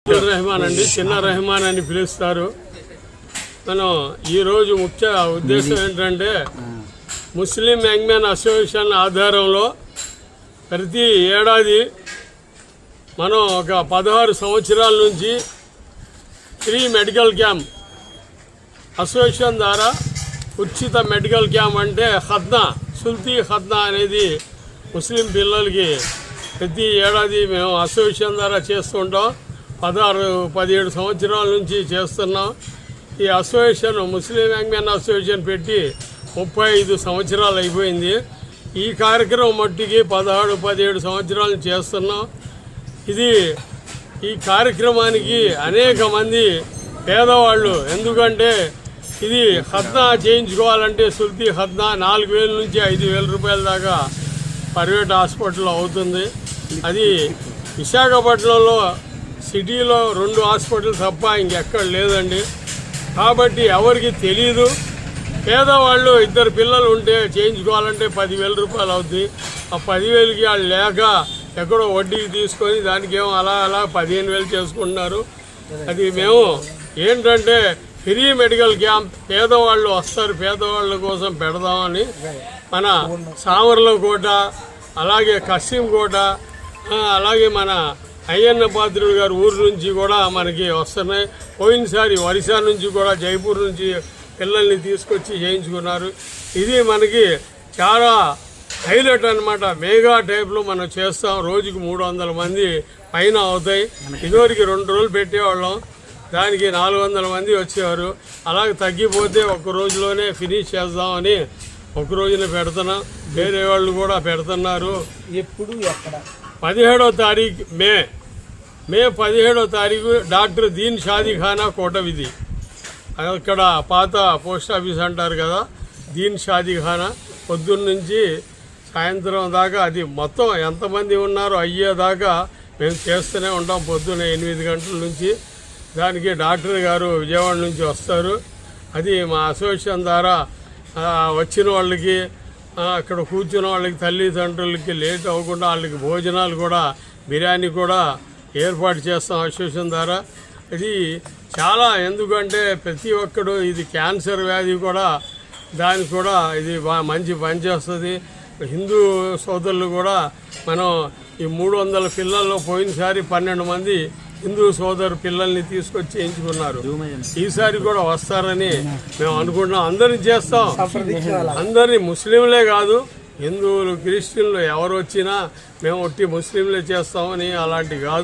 రెహమాన్ అండి, చిన్న రెహమాన్ అని పిలుస్తారు. మనం ఈరోజు ముఖ్య ఉద్దేశం ఏంటంటే ముస్లిం యంగ్ మ్యాన్ అసోసియేషన్ ఆధారంలో ప్రతి ఏడాది మనం ఒక 16 సంవత్సరాల నుంచి ఫ్రీ మెడికల్ క్యాంప్ అసోసియేషన్ ద్వారా ఉచిత మెడికల్ క్యాంప్ అంటే ఖత్నా సుల్తీ ఖత్నా అనేది ముస్లిం పిల్లలకి ప్రతి ఏడాది మేము అసోసియేషన్ ద్వారా చేస్తుంటాం. 16-17 సంవత్సరాల నుంచి చేస్తున్నాం. ఈ అసోసియేషన్ ముస్లిం యంగ్ మ్యాన్ అసోసియేషన్ పెట్టి 35 సంవత్సరాలు అయిపోయింది. ఈ కార్యక్రమం మట్టికి 16-17 సంవత్సరాలు చేస్తున్నాం. ఈ కార్యక్రమానికి అనేక మంది పేదవాళ్ళు, ఎందుకంటే ఇది ఖత్నా చేయించుకోవాలంటే సుల్తీ ఖత్నా 4,000 నుంచి 5,000 రూపాయల దాకా ప్రైవేట్ హాస్పిటల్లో అవుతుంది. అది విశాఖపట్నంలో సిటీలో 2 హాస్పిటల్ తప్ప ఇంకెక్కడ లేదండి. కాబట్టి ఎవరికి తెలీదు. పేదవాళ్ళు 2 పిల్లలు ఉంటే చేయించుకోవాలంటే 10,000 రూపాయలు అవుతుంది. ఆ 10,000కి వాళ్ళు లేక ఎక్కడో వడ్డీకి తీసుకొని దానికేమో అలా 15,000 చేసుకుంటున్నారు. అది మేము ఏంటంటే ఫ్రీ మెడికల్ క్యాంప్ పేదవాళ్ళు వస్తారు, పేదవాళ్ళ కోసం పెడదామని మన సామర్లకోట, అలాగే కస్సింకోట, అలాగే మన అయ్యన్న పాత్రుడు గారు ఊరు నుంచి కూడా మనకి వస్తున్నాయి. పోయినసారి ఒరిస్సా నుంచి కూడా, జైపూర్ నుంచి పిల్లల్ని తీసుకొచ్చి చేయించుకున్నారు. ఇది మనకి చాలా హైలైట్ అనమాట. మెగా టైప్లో మనం చేస్తాం. రోజుకి 300 మంది పైన అవుతాయి. ఇదివరకు 2 రోజులు పెట్టేవాళ్ళం, దానికి 400 మంది వచ్చేవారు. అలాగే తగ్గిపోతే 1 రోజులోనే ఫినిష్ చేద్దామని 1 రోజునే పెడుతున్నాం. వేరే వాళ్ళు కూడా పెడుతున్నారు. ఎప్పుడు ఎక్కడ? 17వ తారీఖు మే 17వ తారీఖు డాక్టర్ దీన్ షాదీఖానా కోటవిధి, అక్కడ పాత పోస్ట్ ఆఫీస్ అంటారు కదా, దీన్ షాదీఖానా. పొద్దున్న నుంచి సాయంత్రం దాకా అది మొత్తం ఎంతమంది ఉన్నారో అయ్యేదాకా మేము చేస్తూనే ఉంటాం. పొద్దున్న 8 గంటల నుంచి. దానికి డాక్టర్ గారు విజయవాడ నుంచి వస్తారు. అది మా అసోసియేషన్ ద్వారా వచ్చిన వాళ్ళకి, అక్కడ కూర్చున్న వాళ్ళకి, తల్లిదండ్రులకి లేట్ అవ్వకుండా వాళ్ళకి భోజనాలు కూడా, బిర్యానీ కూడా ఏర్పాటు చేస్తాం అసోసియేషన్ ద్వారా. ఇది చాలా, ఎందుకంటే ప్రతి ఒక్కడు ఇది క్యాన్సర్ వ్యాధి కూడా, దానికి కూడా ఇది మంచి పనిచేస్తుంది. హిందూ సోదరులు కూడా మనం ఈ 300 పిల్లల్లో పోయినసారి 12 మంది హిందూ సోదరు పిల్లల్ని తీసుకొచ్చి ఎంచుకున్నారు. ఈసారి కూడా వస్తారని మేము అనుకుంటున్నాం. అందరినీ చేస్తాం, అందరినీ, ముస్లింలే కాదు, హిందువులు, క్రిస్టియన్లు ఎవరు వచ్చినా మేము ఒట్టి ముస్లింలే చేస్తామని అలాంటి కాదు.